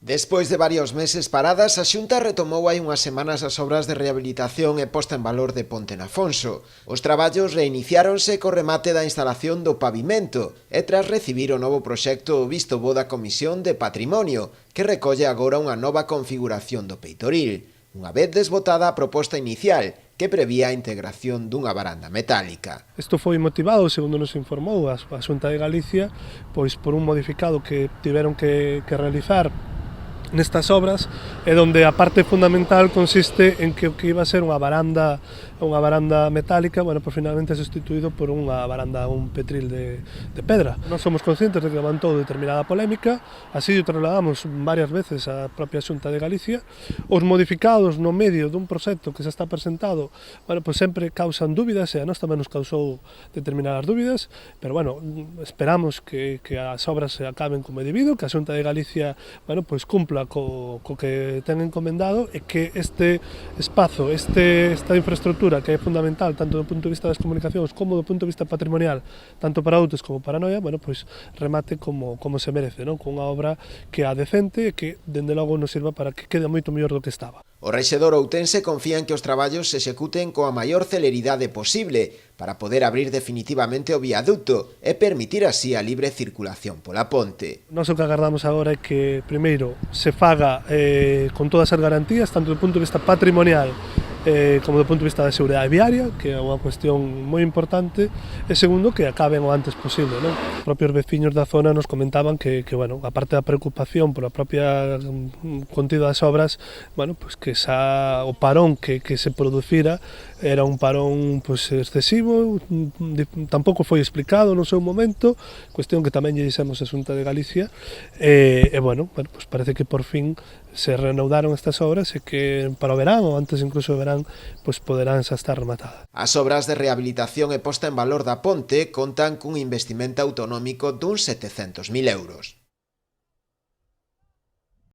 Despois de varios meses paradas, a Xunta retomou hai unhas semanas as obras de rehabilitación e posta en valor de Ponte Nafonso. Os traballos reiniciáronse co remate da instalación do pavimento e tras recibir o novo proxecto o visto bo da Comisión de Patrimonio, que recolle agora unha nova configuración do peitoril, unha vez desbotada a proposta inicial, que prevía a integración dunha varanda metálica. Isto foi motivado, segundo nos informou a Xunta de Galicia, pois por un modificado que tiveron que realizar nestas obras, e onde a parte fundamental consiste en que o que iba a ser unha varanda metálica, bueno, pues finalmente é sustituído por unha varanda, un petril de pedra. Nós somos conscientes de que levantou determinada polémica, así o trasladamos varias veces á propia Xunta de Galicia. Os modificados no medio dun proxecto que se está presentado, bueno, pues sempre causan dúbidas, e a nós tamén nos causou determinadas dúbidas, pero bueno, esperamos que as obras se acaben como é debido, que a Xunta de Galicia, bueno, pues cumpla co que ten encomendado, e que este espazo, esta infraestructura que é fundamental tanto do punto de vista das comunicacións como do punto de vista patrimonial, tanto para Outes como para Noia, bueno, pues remate como se merece, non? Con unha obra que é decente e que, dende logo, nos sirva para que quede moito mellor do que estaba. O rexedor outense confía en que os traballos se executen coa maior celeridade posible para poder abrir definitivamente o viaduto e permitir así a libre circulación pola ponte. Nós o que agardamos agora é que, primeiro, se faga con todas as garantías, tanto do punto de vista patrimonial como do punto de vista da seguridade viaria, que é unha cuestión moi importante, e segundo, que acaben o antes posible, non? Os propios veciños da zona nos comentaban que bueno, a parte da preocupación pola propia contido das obras, bueno, pues que o parón que se producira era un parón pues excesivo, tampouco foi explicado no seu momento, cuestión que tamén lle dixemos a Xunta de Galicia, e bueno, pues parece que por fin se reanudaron estas obras e que para o verán, ou antes incluso do verán, pues poderán xa estar rematadas. As obras de rehabilitación e posta en valor da ponte contan cun investimento autonómico duns 700.000 euros.